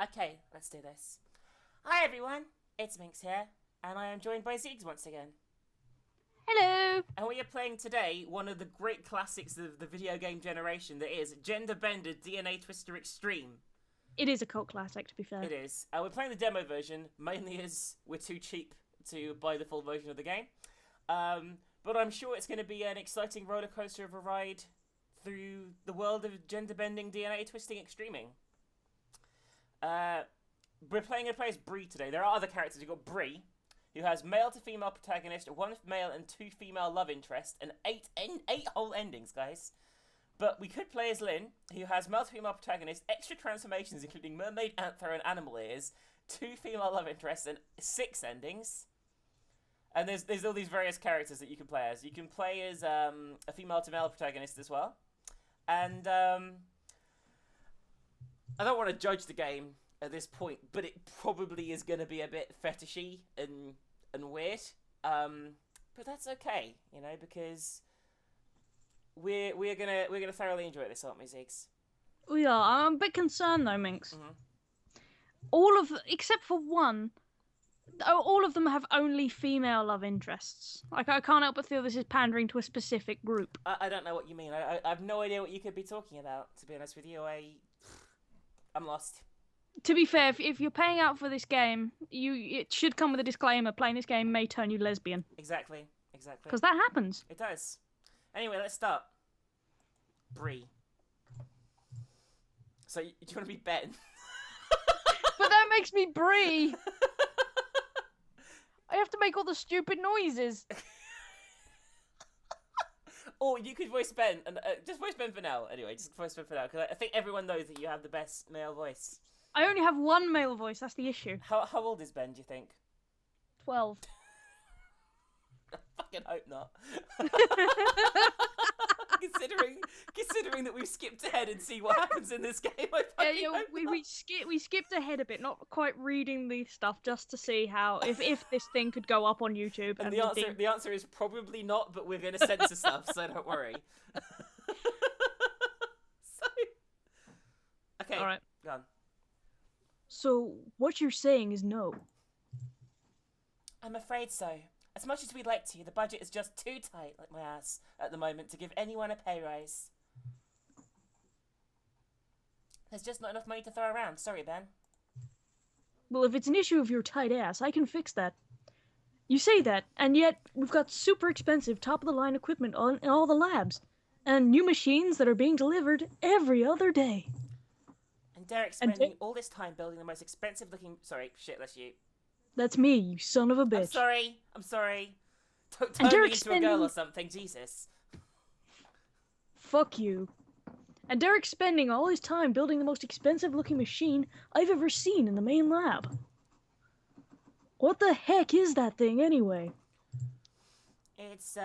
Okay, let's do this. Hi everyone, it's Minx here, and I am joined by Ziegs once again. Hello. And we are playing today one of the great classics of the video game generation that is Gender Bender DNA Twister Extreme. It is a cult classic, to be fair. It is. We're playing the demo version, mainly as we're too cheap to buy the full version of the game. But I'm sure it's going to be an exciting roller coaster of a ride through the world of gender bending, DNA twisting, extreming. We're playing as Bree today. There are other characters. You've got Bree, who has male to female protagonist, one male and two female love interest, and eight whole endings, guys. But we could play as Lynn, who has male to female protagonist, extra transformations, including mermaid, anther, and animal ears, two female love interests, and 6 endings. And there's all these various characters that you can play as. You can play as a female to male protagonist as well. And I don't want to judge the game at this point, but it probably is going to be a bit fetishy and weird. But that's okay, because we're gonna thoroughly enjoy this, aren't we, Ziggs? We are. I'm a bit concerned though, Minx. Mm-hmm. Except for one, all of them have only female love interests. Like, I can't help but feel this is pandering to a specific group. I don't know what you mean. I have no idea what you could be talking about, to be honest with you. I'm lost. To be fair, if you're paying out for this game, it should come with a disclaimer: playing this game may turn you lesbian. Exactly. Because that happens. It does. Anyway, let's start. Bree. So, do you want to be Ben? But that makes me Bree. I have to make all the stupid noises. Or you could voice Ben, and just voice Ben for now. Anyway, just voice Ben for now, because I think everyone knows that you have the best male voice. I only have one male voice, that's the issue. How old is Ben, do you think? 12. I fucking hope not. considering that we've skipped ahead and see what happens in this game, I fucking hope not. We skipped ahead a bit, not quite reading the stuff, just to see how if this thing could go up on YouTube. And the answer is probably not, but we're gonna censor stuff, so don't worry. So, okay, all right, go on. So what you're saying is no. I'm afraid so. As much as we'd like to, the budget is just too tight, like my ass, at the moment, to give anyone a pay rise. There's just not enough money to throw around. Sorry, Ben. Well, if it's an issue of your tight ass, I can fix that. You say that, and yet we've got super expensive, top-of-the-line equipment in all the labs, and new machines that are being delivered every other day. And Derek's spending all this time building the most expensive-looking... Sorry, shit, that's you. That's me, you son of a bitch. I'm sorry. Don't turn me into a girl or something, Jesus. Fuck you. And Derek's spending all his time building the most expensive-looking machine I've ever seen in the main lab. What the heck is that thing, anyway? It's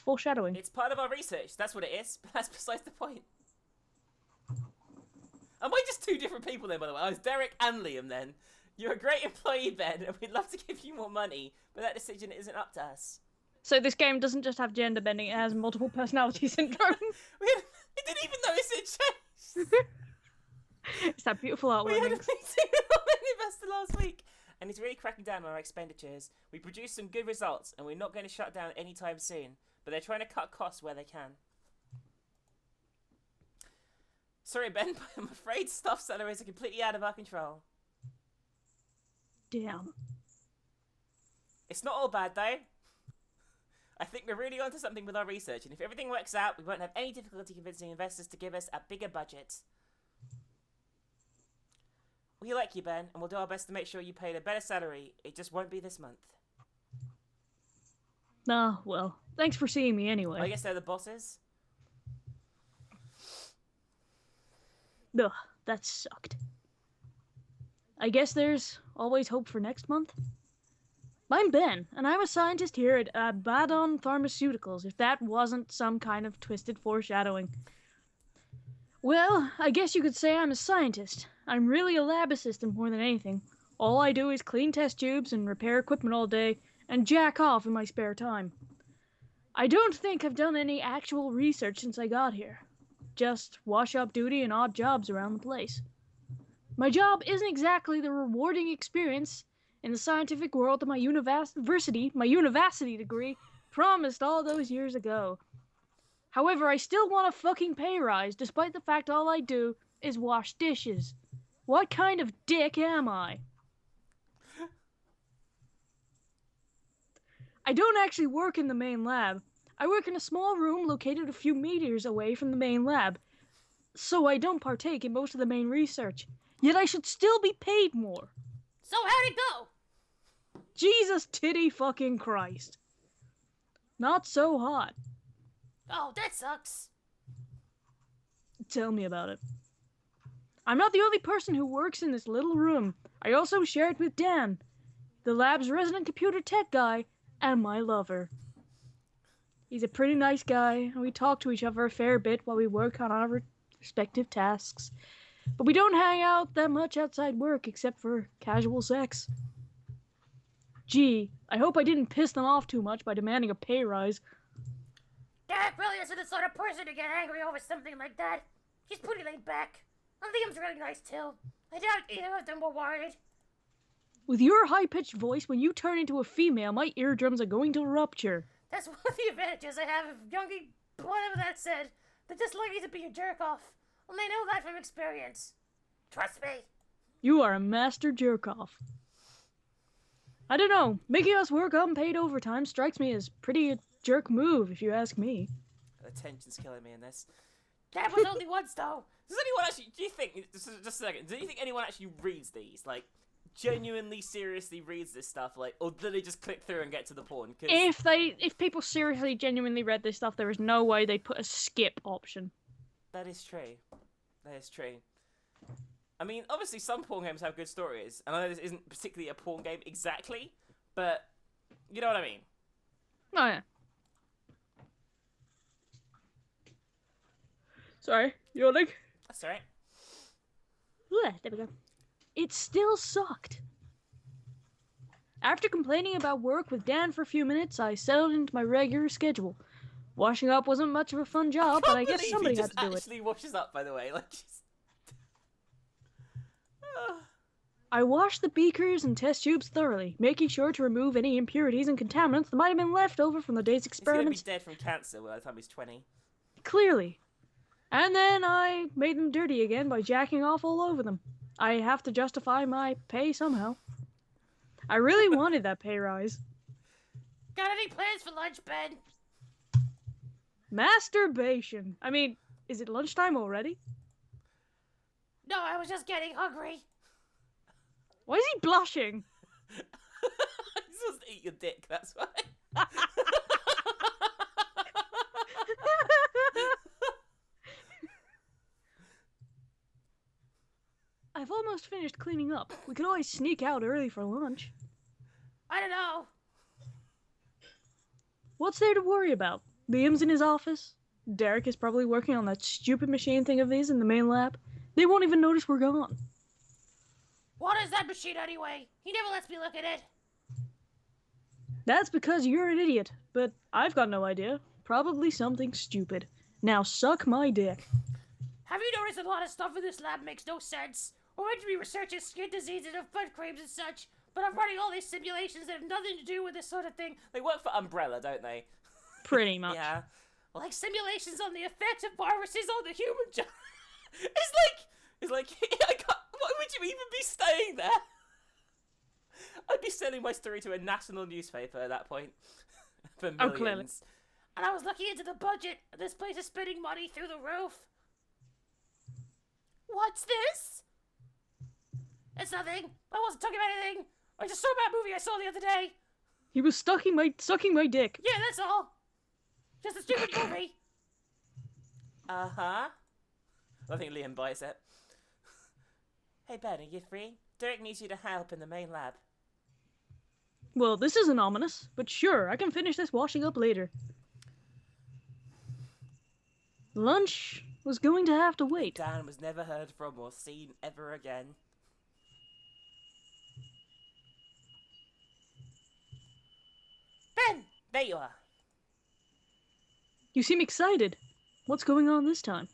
foreshadowing. It's part of our research, that's what it is. But that's besides the point. Am I just two different people then, by the way? I was Derek and Liam then. You're a great employee, Ben, and we'd love to give you more money, but that decision isn't up to us. So this game doesn't just have gender bending, it has multiple personality syndrome. I didn't even notice it changed. It's that beautiful artwork. We had a meeting with our investor last week, and he's really cracking down on our expenditures. We produced some good results, and we're not going to shut down anytime soon, but they're trying to cut costs where they can. Sorry, Ben, but I'm afraid staff salaries are completely out of our control. Damn. It's not all bad, though. I think we're really onto something with our research, and if everything works out, we won't have any difficulty convincing investors to give us a bigger budget. We like you, Ben, and we'll do our best to make sure you paid a better salary. It just won't be this month. Ah, well, thanks for seeing me anyway. I guess they're the bosses. Ugh, that sucked. I guess there's always hope for next month. I'm Ben, and I'm a scientist here at Badon Pharmaceuticals, if that wasn't some kind of twisted foreshadowing. Well, I guess you could say I'm a scientist. I'm really a lab assistant more than anything. All I do is clean test tubes and repair equipment all day, and jack off in my spare time. I don't think I've done any actual research since I got here. Just wash-up duty and odd jobs around the place. My job isn't exactly the rewarding experience in the scientific world that my university degree promised all those years ago. However, I still want a fucking pay rise, despite the fact all I do is wash dishes. What kind of dick am I? I don't actually work in the main lab. I work in a small room located a few meters away from the main lab, so I don't partake in most of the main research. Yet I should still be paid more. So how'd it go? Jesus titty fucking Christ. Not so hot. Oh, that sucks. Tell me about it. I'm not the only person who works in this little room. I also share it with Dan, the lab's resident computer tech guy, and my lover. He's a pretty nice guy, and we talk to each other a fair bit while we work on our respective tasks. But we don't hang out that much outside work except for casual sex. Gee, I hope I didn't piss them off too much by demanding a pay rise. Dad really isn't the sort of person to get angry over something like that. He's pretty laid back. And Liam's really nice too. I doubt either of them were worried. With your high-pitched voice, when you turn into a female, my eardrums are going to rupture. That's one of the advantages I have of youngie, whatever that said. They're just likely to be a jerk-off. And they know that from experience. Trust me. You are a master jerk-off. I don't know. Making us work unpaid overtime strikes me as pretty a jerk move, if you ask me. The tension's killing me in this. That was only once, though. Does anyone actually, do you think, just a second, do you think anyone actually reads these? Like, genuinely, seriously reads this stuff? Like, or do they just click through and get to the porn? If people seriously, genuinely read this stuff, there is no way they'd put a skip option. That is true. That is true. I mean, obviously some porn games have good stories, and I know this isn't particularly a porn game exactly, but you know what I mean. Oh, yeah. Sorry, yawning. That's alright. There we go. It still sucked. After complaining about work with Dan for a few minutes, I settled into my regular schedule. Washing up wasn't much of a fun job, but I guess somebody had to do it. He just actually washes up, by the way. Like, I washed the beakers and test tubes thoroughly, making sure to remove any impurities and contaminants that might have been left over from the day's experiments. He's gonna be dead from cancer by the time he's 20. Clearly. And then I made them dirty again by jacking off all over them. I have to justify my pay somehow. I really wanted that pay rise. Got any plans for lunch, Ben? Masturbation. I mean, is it lunchtime already? No, I was just getting hungry. Why is he blushing? He's supposed to eat your dick, that's why. I've almost finished cleaning up. We could always sneak out early for lunch. I don't know. What's there to worry about? Liam's in his office. Derek is probably working on that stupid machine thing of his in the main lab. They won't even notice we're gone. What is that machine anyway? He never lets me look at it. That's because you're an idiot, but I've got no idea. Probably something stupid. Now suck my dick. Have you noticed a lot of stuff in this lab makes no sense? We're meant to be researching skin diseases and foot creams and such, but I'm running all these simulations that have nothing to do with this sort of thing. They work for Umbrella, don't they? Pretty much. Yeah. Like simulations on the effects of viruses on the human It's like, why would you even be staying there? I'd be sending my story to a national newspaper at that point. For millions. Oh, clearly. And I was looking into the budget, and this place is spending money through the roof. What's this? It's nothing. I wasn't talking about anything. I just saw that movie I saw the other day. He was sucking my dick. Yeah, that's all. Just a stupid movie. Uh-huh. I think Liam buys it. Hey, Ben, are you free? Derek needs you to help in the main lab. Well, this isn't ominous, but sure, I can finish this washing up later. Lunch was going to have to wait. Dan was never heard from or seen ever again. Ben! There you are. You seem excited. What's going on this time?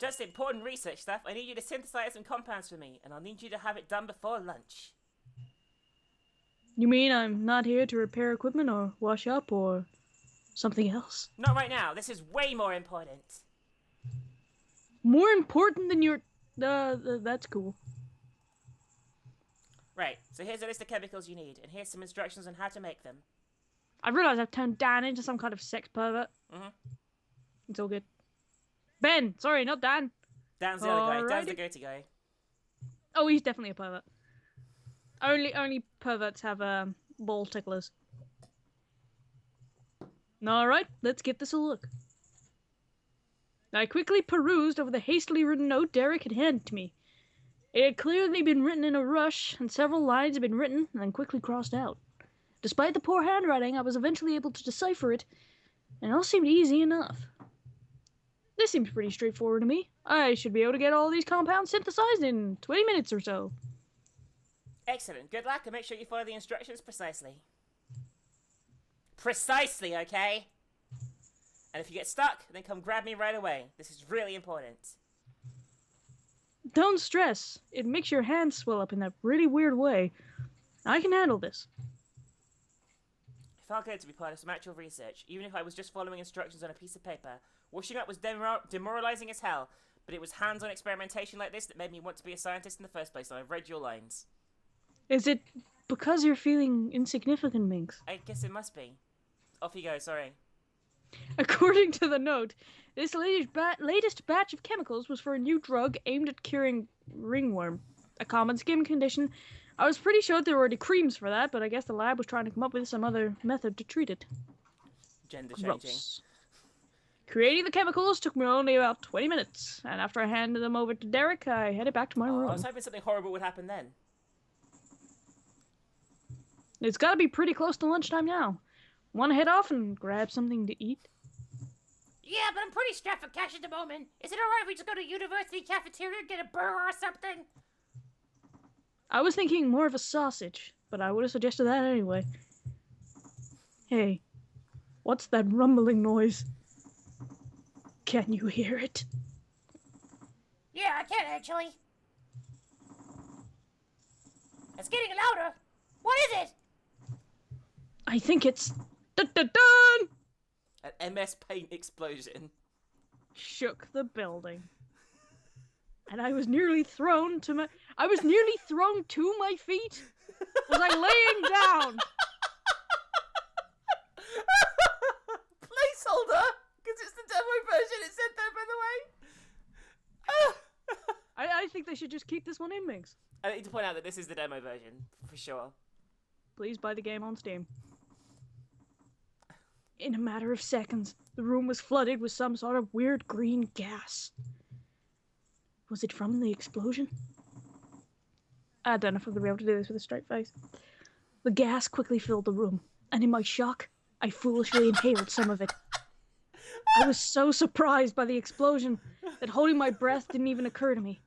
Just important research stuff. I need you to synthesize some compounds for me, and I'll need you to have it done before lunch. You mean I'm not here to repair equipment or wash up or something else? Not right now. This is way more important. More important than your... that's cool. Right, so here's a list of chemicals you need, and here's some instructions on how to make them. I realize I've turned Dan into some kind of sex pervert. Mm-hmm. It's all good. Ben! Sorry, not Dan. Dan's the other guy. Dan's the goatee guy. Oh, he's definitely a pervert. Only perverts have ball ticklers. Alright, let's give this a look. I quickly perused over the hastily written note Derek had handed to me. It had clearly been written in a rush, and several lines had been written and then quickly crossed out. Despite the poor handwriting, I was eventually able to decipher it, and it all seemed easy enough. This seems pretty straightforward to me. I should be able to get all these compounds synthesized in 20 minutes or so. Excellent. Good luck, and make sure you follow the instructions precisely. Precisely, okay? And if you get stuck, then come grab me right away. This is really important. Don't stress. It makes your hands swell up in that really weird way. I can handle this. It felt good to be part of some actual research, even if I was just following instructions on a piece of paper. Washing up was demoralizing as hell, but it was hands-on experimentation like this that made me want to be a scientist in the first place, and I've read your lines. Is it because you're feeling insignificant, Minx? I guess it must be. Off you go, sorry. According to the note, this latest batch of chemicals was for a new drug aimed at curing ringworm, a common skin condition. I was pretty sure there were already creams for that, but I guess the lab was trying to come up with some other method to treat it. Gender changing. Gross. Creating the chemicals took me only about 20 minutes, and after I handed them over to Derek, I headed back to my room. I was hoping something horrible would happen then. It's gotta be pretty close to lunchtime now. Wanna head off and grab something to eat? Yeah, but I'm pretty strapped for cash at the moment. Is it alright if we just go to university cafeteria and get a burger or something? I was thinking more of a sausage, but I would have suggested that anyway. Hey, what's that rumbling noise? Can you hear it? Yeah, I can actually. It's getting louder. What is it? I think it's... Dun-dun-dun! An MS Paint explosion. Shook the building. And I was nearly thrown to my... I was nearly thrown to my feet. Was I laying down? Placeholder? Because it's the demo version, it said that, by the way. I think they should just keep this one in, Minx. I need to point out that this is the demo version, for sure. Please buy the game on Steam. In a matter of seconds, the room was flooded with some sort of weird green gas. Was it from the explosion? I don't know if I'm going to be able to do this with a straight face. The gas quickly filled the room, and in my shock, I foolishly inhaled some of it. I was so surprised by the explosion that holding my breath didn't even occur to me,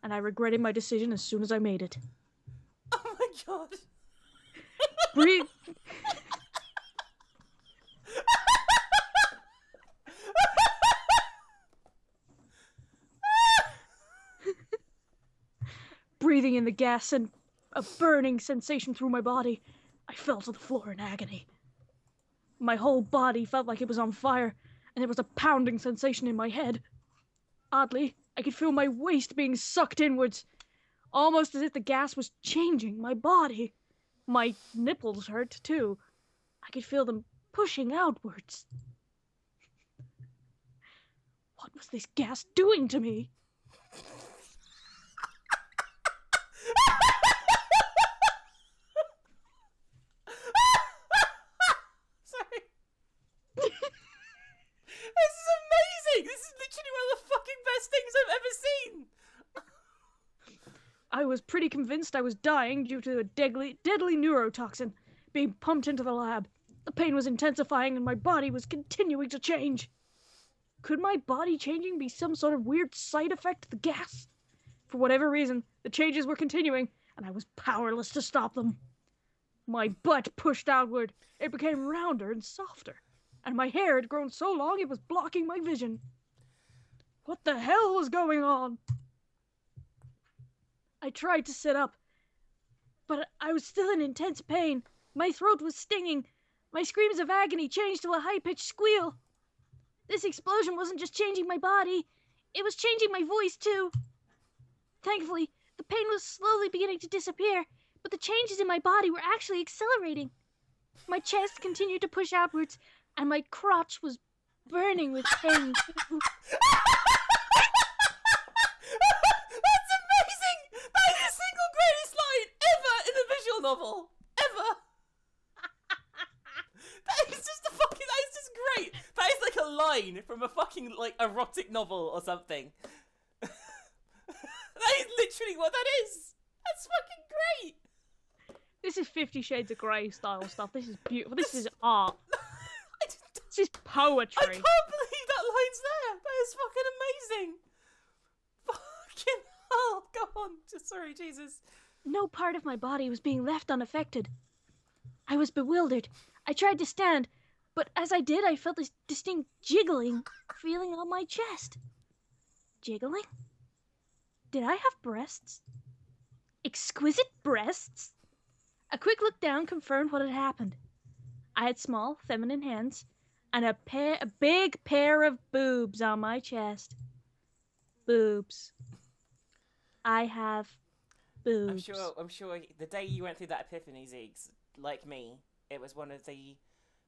and I regretted my decision as soon as I made it. Oh my god. Breathe... Breathing in the gas sent a burning sensation through my body. I fell to the floor in agony. My whole body felt like it was on fire, and there was a pounding sensation in my head. Oddly, I could feel my waist being sucked inwards, almost as if the gas was changing my body. My nipples hurt, too. I could feel them pushing outwards. What was this gas doing to me? Sorry. This is amazing! This is literally one of the fucking best things I've ever seen! I was pretty convinced I was dying due to a deadly neurotoxin being pumped into the lab. The pain was intensifying and my body was continuing to change. Could my body changing be some sort of weird side effect of the gas? For whatever reason, the changes were continuing, and I was powerless to stop them. My butt pushed outward. It became rounder and softer, and my hair had grown so long it was blocking my vision. What the hell was going on? I tried to sit up, but I was still in intense pain. My throat was stinging. My screams of agony changed to a high-pitched squeal. This explosion wasn't just changing my body, it was changing my voice too. Thankfully, the pain was slowly beginning to disappear, but the changes in my body were actually accelerating. My chest continued to push outwards, and my crotch was burning with pain. That's amazing! That is the single greatest line ever in a visual novel. Ever. That is just great. That is like a line from a fucking, like, erotic novel or something. That is literally what that is. That's fucking great. This is 50 Shades of Grey style stuff. This is beautiful. This is art. This is poetry. I can't believe that line's there. That is fucking amazing. Fucking hell. Go on. Sorry, Jesus. No part of my body was being left unaffected. I was bewildered. I tried to stand, but as I did, I felt this distinct jiggling feeling on my chest. Jiggling? Did I have breasts? Exquisite breasts? A quick look down confirmed what had happened. I had small, feminine hands and a big pair of boobs on my chest. Boobs. I have boobs. I'm sure the day you went through that epiphany, Ziegs, like me, it was one of the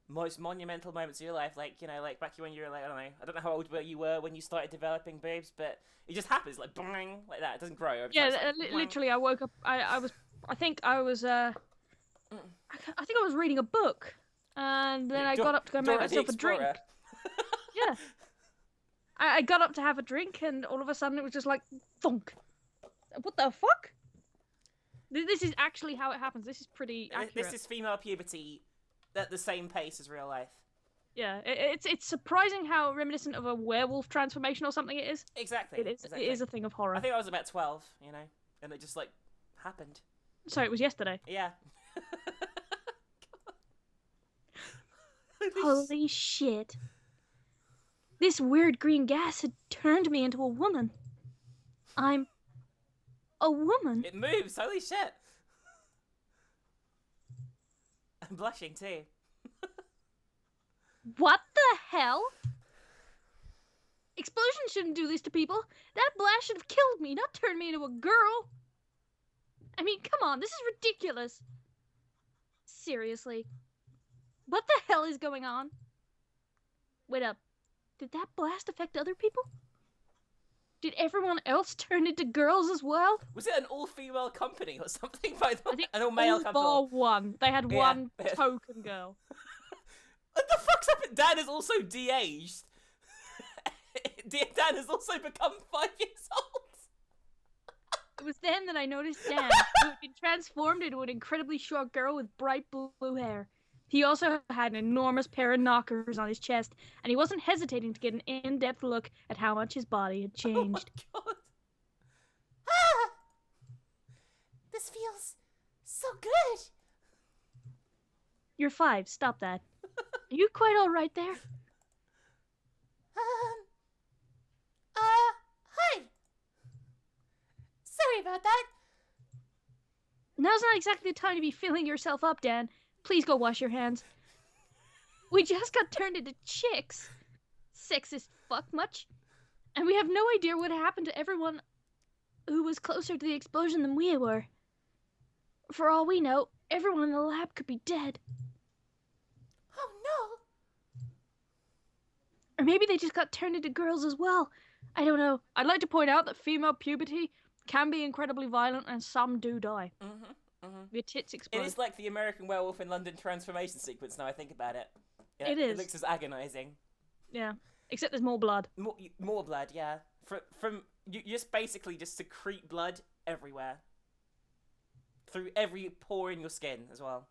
most monumental moments of your life. Like, you know, like back when you were like, I don't know how old you were when you started developing boobs, but it just happens, like, bang, like that. It doesn't grow over time. Yeah, Like, literally, I woke up, I think I was reading a book, and then I got up to go make myself a drink. Yeah. I got up to have a drink, and all of a sudden it was just like, thunk. What the fuck? This is actually how it happens. This is pretty accurate. This is female puberty at the same pace as real life. Yeah, it's surprising how reminiscent of a werewolf transformation or something it is. Exactly. It is. Exactly. It is a thing of horror. I think I was about 12, you know, and it just, like, happened. So it was yesterday. Yeah. Holy shit. This weird green gas had turned me into a woman. I'm a woman. It moves, holy shit. I'm blushing too. What the hell? Explosions shouldn't do this to people. That blast should have killed me, not turned me into a girl. I mean, come on, this is ridiculous. Seriously. What the hell is going on? Wait up. Did that blast affect other people? Did everyone else turn into girls as well? Was it an all-female company or something? By the I think an all-male all company? one. They had one token girl. What the fuck's happened? Dan is also de-aged. Dan has also become 5 years old. It was then that I noticed Dan, who had been transformed into an incredibly short girl with bright blue hair. He also had an enormous pair of knockers on his chest, and he wasn't hesitating to get an in-depth look at how much his body had changed. Oh my god. Ah! This feels so good. You're 5, stop that. Are you quite alright there? Hi. Sorry about that. Now's not exactly the time to be filling yourself up, Dan. Please go wash your hands. We just got turned into chicks. Sexist fuck much. And we have no idea what happened to everyone who was closer to the explosion than we were. For all we know, everyone in the lab could be dead. Oh no. Or maybe they just got turned into girls as well. I don't know. I'd like to point out that female puberty can be incredibly violent and some do die. Your tits explode. It is like the American Werewolf in London transformation sequence now I think about it. Yeah, it is. It looks as agonizing. Yeah. Except there's more blood. More blood, yeah. From you just basically just secrete blood everywhere. Through every pore in your skin as well.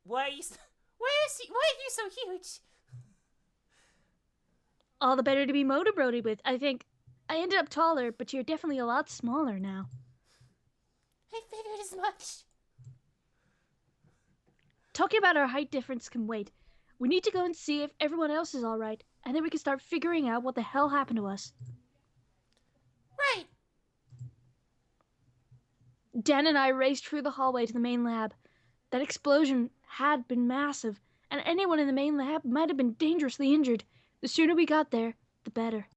Why are you so huge? All the better to be motor-brody with. I think I ended up taller, but you're definitely a lot smaller now. I figured as much. Talking about our height difference can wait. We need to go and see if everyone else is alright. and then we can start figuring out what the hell happened to us. Right. Dan and I raced through the hallway to the main lab. That explosion had been massive, and anyone in the main lab might have been dangerously injured. The sooner we got there, the better.